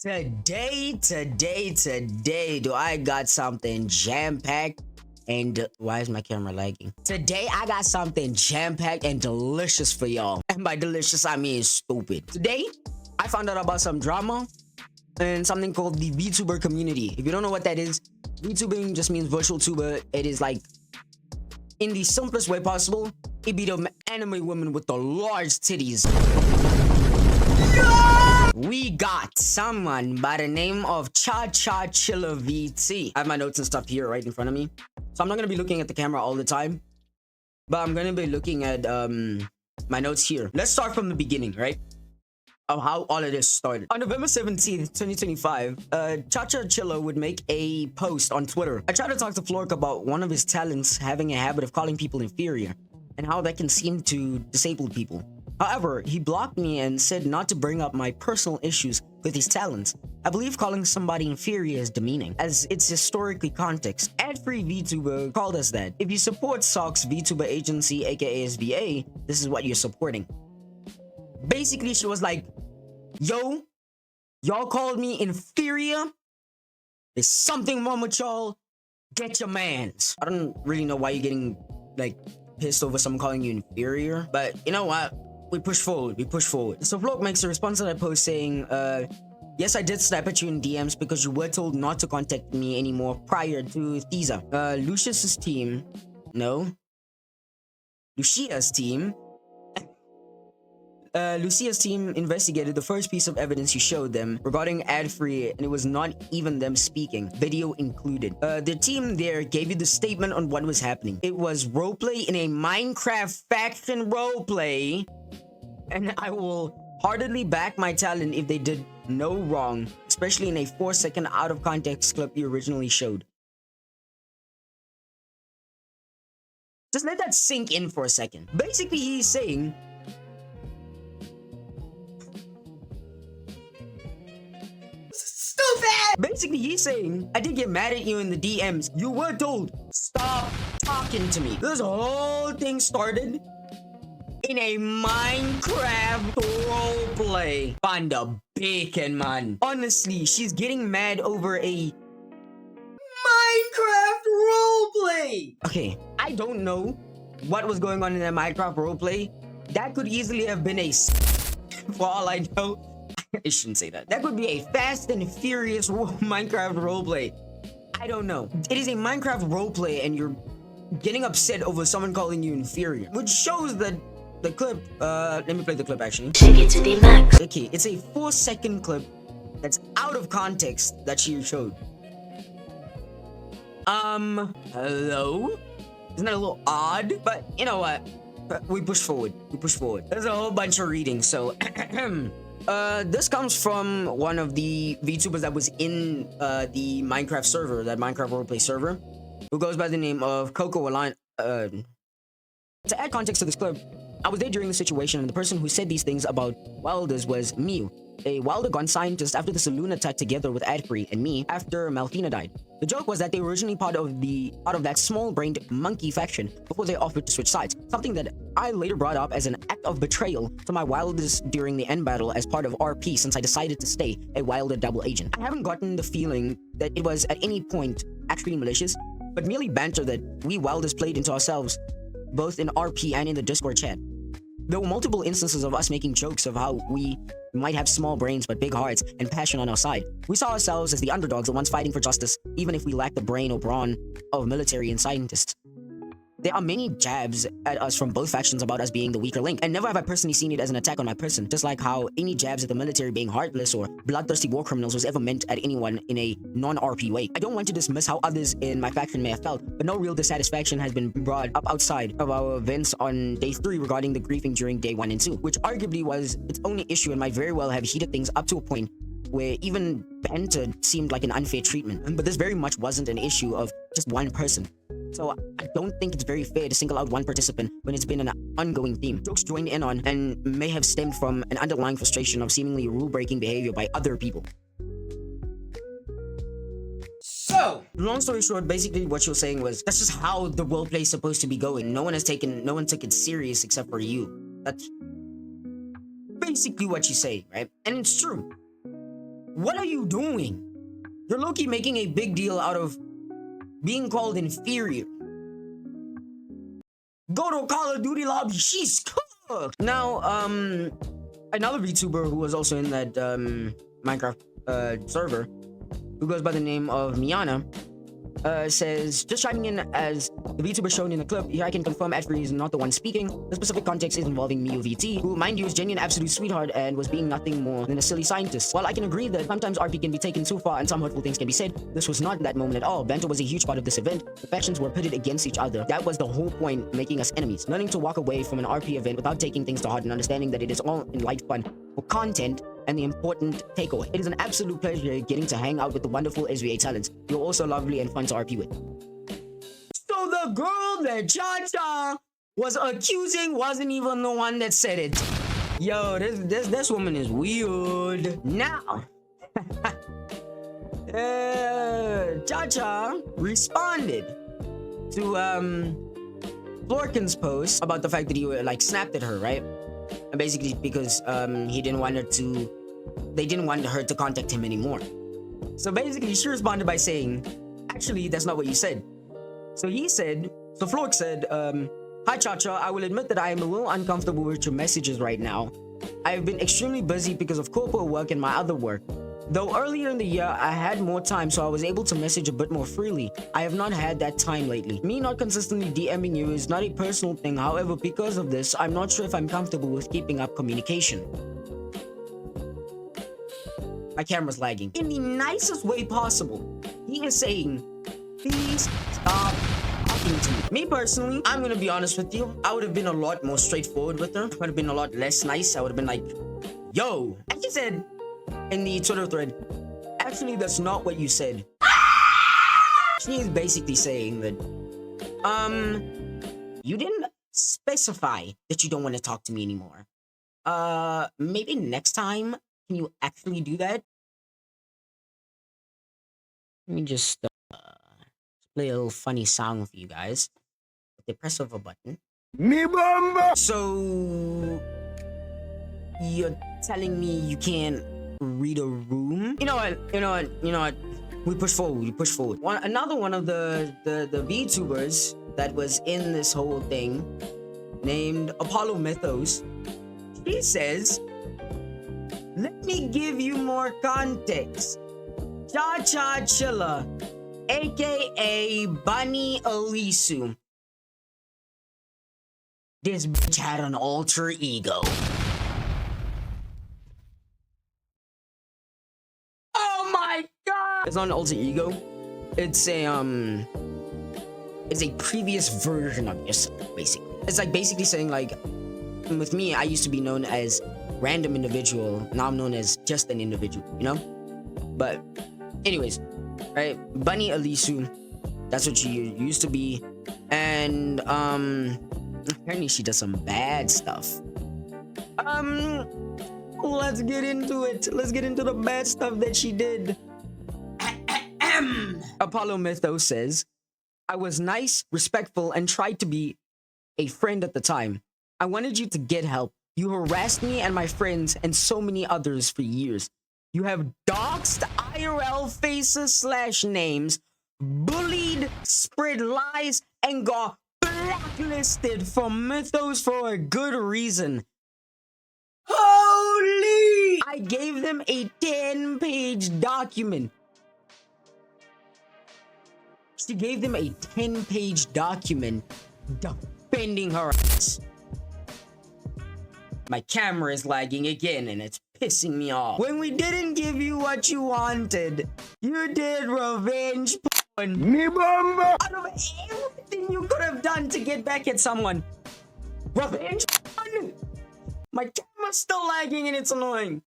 Today, do I got something jam-packed and why is my camera lagging? Today, I got something jam-packed and delicious for y'all. And by delicious, I mean stupid. Today, I found out about some drama and something called the Vtuber community. If you don't know what that is, VTubing just means virtual tuber. It is like, in the simplest way possible, it be the anime women with the large titties. We got someone by the name of Cha-Cha Chilla VT. I have my notes and stuff here right in front of me. So I'm not going to be looking at the camera all the time, but I'm going to be looking at my notes here. Let's start from the beginning, right? Of how all of this started. On November 17th, 2025, Cha-Cha Chilla would make a post on Twitter. I tried to talk to Flork about one of his talents having a habit of calling people inferior and how that can seem to disabled people. However, he blocked me and said not to bring up my personal issues with his talents. I believe calling somebody inferior is demeaning, as it's historically context. Ad-free VTuber called us that. If you support SOC's VTuber agency, aka SVA, this is what you're supporting. Basically, she was like, yo, y'all called me inferior? There's something wrong with y'all. Get your mans. I don't really know why you're getting, like, pissed over someone calling you inferior, but you know what? We push forward. So Vlog makes a response to that post saying, yes, I did snap at you in DMs because you were told not to contact me anymore prior to Thiza. Lucia's team investigated the first piece of evidence you showed them regarding ad-free, and it was not even them speaking, video included. The team there gave you the statement on what was happening. It was roleplay in a Minecraft faction roleplay, and I will heartedly back my talent if they did no wrong, especially in a 4-second out of context clip you originally showed. Just let that sink in for a second. Basically, he's saying, Basically, he's saying, I did get mad at you in the DMs. You were told, stop talking to me. This whole thing started in a Minecraft roleplay. Panda bacon, man. Honestly, she's getting mad over a Minecraft roleplay. Okay, I don't know what was going on in that Minecraft roleplay. That could easily have been a for all I know. I shouldn't say that. That could be a Fast and Furious Minecraft roleplay. I don't know. It is a Minecraft roleplay and you're getting upset over someone calling you inferior, which shows that the clip, let me play the clip actually. Check it to the max. Okay, it's a 4-second clip that's out of context that she showed. Hello? Isn't that a little odd? But you know what? We push forward. There's a whole bunch of reading, so this comes from one of the VTubers that was in the Minecraft server, that Minecraft roleplay server, who goes by the name of Coco Align. To add context to this clip, I was there during the situation, and the person who said these things about Wilders was Mew, a Wilder gone scientist after the saloon attack together with Adfree and me after Malthina died. The joke was that they were originally part of that small-brained monkey faction before they offered to switch sides, something that I later brought up as an act of betrayal to my Wilders during the end battle as part of RP since I decided to stay a Wilder double agent. I haven't gotten the feeling that it was at any point actually malicious, but merely banter that we Wilders played into ourselves, both in RP and in the Discord chat. There were multiple instances of us making jokes of how we might have small brains but big hearts and passion on our side. We saw ourselves as the underdogs, the ones fighting for justice, even if we lacked the brain or brawn of military and scientists. There are many jabs at us from both factions about us being the weaker link, and never have I personally seen it as an attack on my person, just like how any jabs at the military being heartless or bloodthirsty war criminals was ever meant at anyone in a non-RP way. I don't want to dismiss how others in my faction may have felt, but no real dissatisfaction has been brought up outside of our events on day 3 regarding the griefing during day 1 and 2, which arguably was its only issue and might very well have heated things up to a point where even banter seemed like an unfair treatment. But this very much wasn't an issue of just one person. So I don't think it's very fair to single out one participant when it's been an ongoing theme. Jokes joined in on and may have stemmed from an underlying frustration of seemingly rule-breaking behavior by other people. So, long story short, basically what she was saying was, that's just how the roleplay is supposed to be going. No one took it serious except for you. That's basically what she's saying, right? And it's true. What are you doing? You're low-key making a big deal out of being called inferior. Go to Call of Duty lobby. She's cooked. Now, another VTuber who was also in that Minecraft server, who goes by the name of Miana, says, just chiming in as the VTuber shown in the clip, here I can confirm Adfree is not the one speaking. The specific context is involving Mio VT, who, mind you, is genuine absolute sweetheart and was being nothing more than a silly scientist. While I can agree that sometimes RP can be taken too far and some hurtful things can be said, this was not that moment at all. Banter was a huge part of this event. The factions were pitted against each other. That was the whole point, making us enemies. Learning to walk away from an RP event without taking things to heart and understanding that it is all in light fun for content and the important takeaway. It is an absolute pleasure getting to hang out with the wonderful SVA talents. You're also lovely and fun to RP with. So the girl that Cha-Cha was accusing wasn't even the one that said it. Yo, this woman is weird. Now, Cha-Cha responded to Florkin's post about the fact that he like snapped at her, right? And basically because he didn't want her to, they didn't want her to contact him anymore. So basically she responded by saying, actually, that's not what you said. So Flork said, hi Cha-Cha, I will admit that I am a little uncomfortable with your messages right now. I have been extremely busy because of corporate work and my other work. Though earlier in the year, I had more time, so I was able to message a bit more freely. I have not had that time lately. Me not consistently DMing you is not a personal thing. However, because of this, I'm not sure if I'm comfortable with keeping up communication. My camera's lagging. In the nicest way possible, he is saying, please stop talking to me. Me personally, I'm gonna be honest with you. I would have been a lot more straightforward with her. I would have been a lot less nice. I would have been like, yo. And she said in the Twitter thread, actually, that's not what you said. She is basically saying that, you didn't specify that you don't want to talk to me anymore. Maybe next time, can you actually do that? Let me just play a little funny sound for you guys. With the press of a button. Me bamba! So, you're telling me you can't read a room? You know what? We push forward. Another one of the VTubers that was in this whole thing, named Apollo Mythos, he says, let me give you more context. Cha-Cha Chilla, aka Bunny Alisu. This bitch had an alter ego. Oh my god! It's not an alter ego. It's a previous version of yourself, basically. It's like basically saying like, with me, I used to be known as random individual. Now I'm known as just an individual, you know? But anyways, right? Bunny Alisu, that's what she used to be. And apparently she does some bad stuff. Let's get into it. Let's get into the bad stuff that she did. Apollo Mythos says, I was nice, respectful, and tried to be a friend at the time. I wanted you to get help. You harassed me and my friends and so many others for years. You have doxed IRL faces / names, bullied, spread lies, and got blacklisted from Mythos for a good reason. Holy! I gave them a 10-page document. She gave them a 10-page document defending her ass. My camera is lagging again and it's pissing me off. When we didn't give you what you wanted, you did revenge porn. Me bamba! Out of everything you could have done to get back at someone, revenge porn? My camera's still lagging and it's annoying.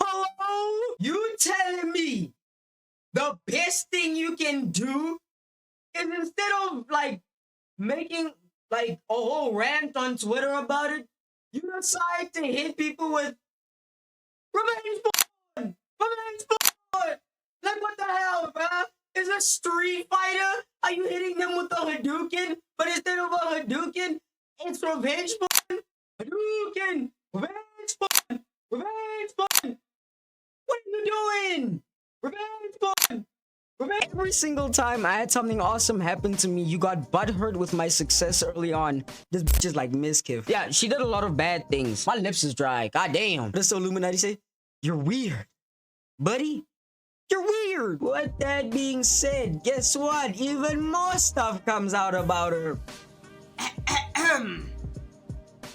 Hello? You telling me the best thing you can do is instead of like making like a whole rant on Twitter about it, you decide to hit people with revenge porn! Revenge porn! Like what the hell, bruh? Is a Street Fighter? Are you hitting them with a Hadouken? But instead of a Hadouken, it's revenge porn? Hadouken! Revenge porn! Revenge porn! What are you doing? Revenge porn! Revenge. Every single time I had something awesome happen to me, you got butthurt with my success early on. This bitch is like Miskiff. Yeah, she did a lot of bad things. My lips is dry. God damn. What does the Illuminati say? You're weird. Buddy, you're weird. With that being said, guess what? Even more stuff comes out about her.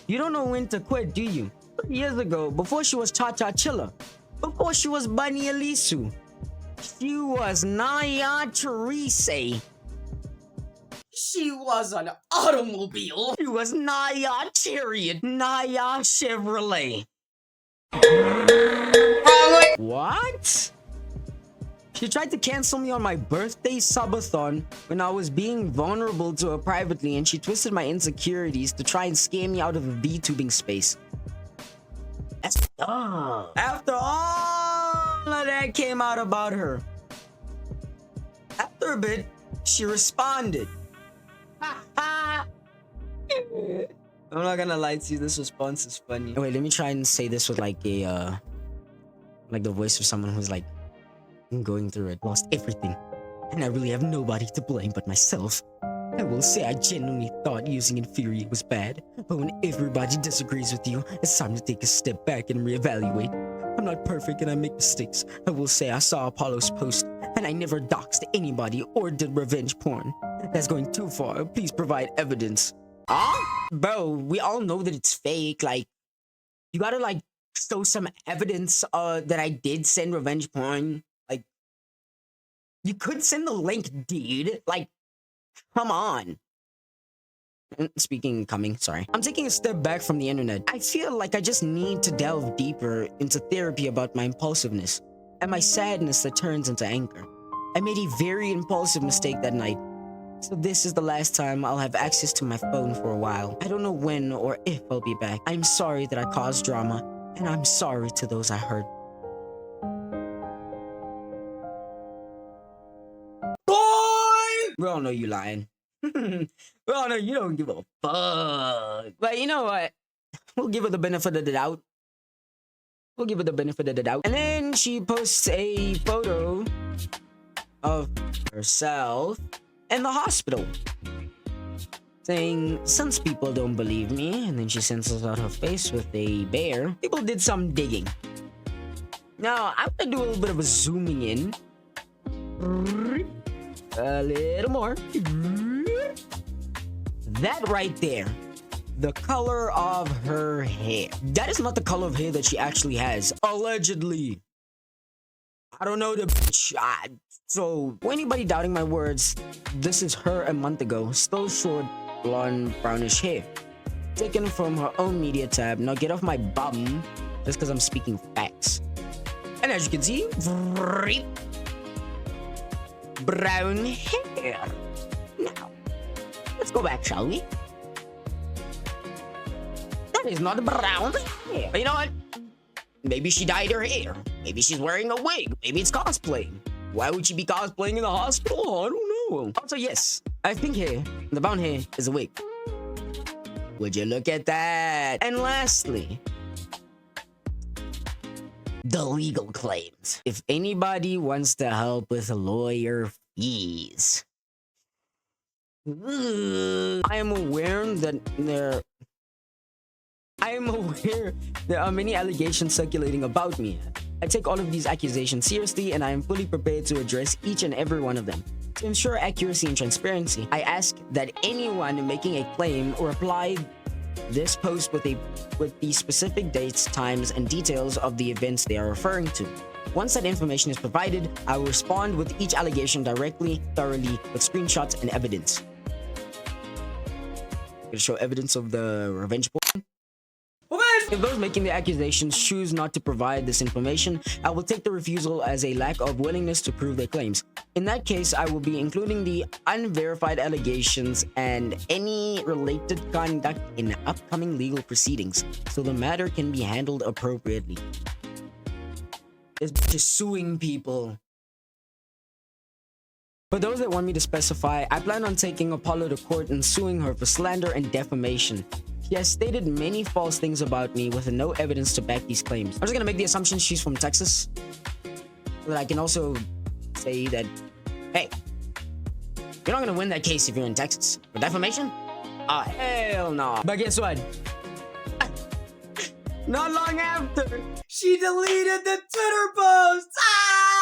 You don't know when to quit, do you? 3 years ago, before she was Cha-Cha Chilla, before she was Bunny Elisu, she was Naya Therese. She was an automobile. She was Naya Chariot, Naya Chevrolet. What? She tried to cancel me on my birthday subathon when I was being vulnerable to her privately, and she twisted my insecurities to try and scare me out of the VTubing space. That's dumb. After all of that came out about her, after a bit, she responded. I'm not gonna lie to you, this response is funny. Wait, let me try and say this with like a like the voice of someone who's like, I'm going through it, lost everything, and I really have nobody to blame but myself. I will say I genuinely thought using Infuriate was bad, but when everybody disagrees with you, it's time to take a step back and reevaluate. I'm not perfect and I make mistakes. I will say I saw Apollo's post, and I never doxed anybody or did revenge porn. That's going too far. Please provide evidence. Bro, we all know that it's fake. Like, you gotta like show some evidence that I did send revenge porn. Like, you could send the link, dude. Like, come on. Sorry. I'm taking a step back from the internet. I feel like I just need to delve deeper into therapy about my impulsiveness and my sadness that turns into anger. I made a very impulsive mistake that night, so this is the last time I'll have access to my phone for a while. I don't know when or if I'll be back. I'm sorry that I caused drama, and I'm sorry to those I hurt. Boy! We all know you lying. We all know you don't give a fuck. But you know what? We'll give her the benefit of the doubt. We'll give her the benefit of the doubt. And then she posts a photo of herself in the hospital, saying, since people don't believe me, and then she censors out her face with a bear. People did some digging. Now, I'm gonna do a little bit of a zooming in. A little more. That right there, the color of her hair. That is not the color of hair that she actually has. Allegedly. I don't know the bitch. So, for anybody doubting my words, this is her a month ago. Still short, blonde, brownish hair. Taken from her own media tab. Now get off my bum, just because I'm speaking facts. And as you can see, brown hair. Now, let's go back, shall we? That is not brown hair. But you know what? Maybe she dyed her hair. Maybe she's wearing a wig. Maybe it's cosplay. Why would she be cosplaying in the hospital? I don't know. Also, yes, I think the brown hair is a wig. Would you look at that? And lastly, the legal claims. If anybody wants to help with lawyer fees, I am aware there are many allegations circulating about me. I take all of these accusations seriously, and I am fully prepared to address each and every one of them. To ensure accuracy and transparency, I ask that anyone making a claim reply this post with the specific dates, times, and details of the events they are referring to. Once that information is provided, I will respond with each allegation directly, thoroughly, with screenshots and evidence. Gonna show evidence of the revenge porn. If those making the accusations choose not to provide this information, I will take the refusal as a lack of willingness to prove their claims. In that case, I will be including the unverified allegations and any related conduct in upcoming legal proceedings, so the matter can be handled appropriately. This bitch is suing people. For those that want me to specify, I plan on taking Apollo to court and suing her for slander and defamation. She has stated many false things about me with no evidence to back these claims. I'm just gonna make the assumption she's from Texas. But I can also say that, hey, you're not gonna win that case if you're in Texas. For defamation? Oh, hell no. But guess what? Not long after, she deleted the Twitter post.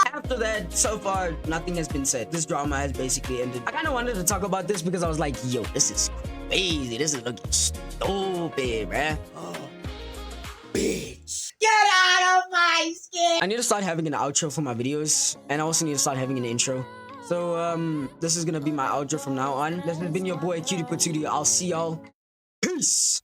After that, so far, nothing has been said. This drama has basically ended. I kind of wanted to talk about this because I was like, yo, this is crazy. This is looking stupid, bruh. Oh, bitch. Get out of my skin. I need to start having an outro for my videos. And I also need to start having an intro. So, this is gonna be my outro from now on. This has been your boy, Cutie Patootie. I'll see y'all. Peace.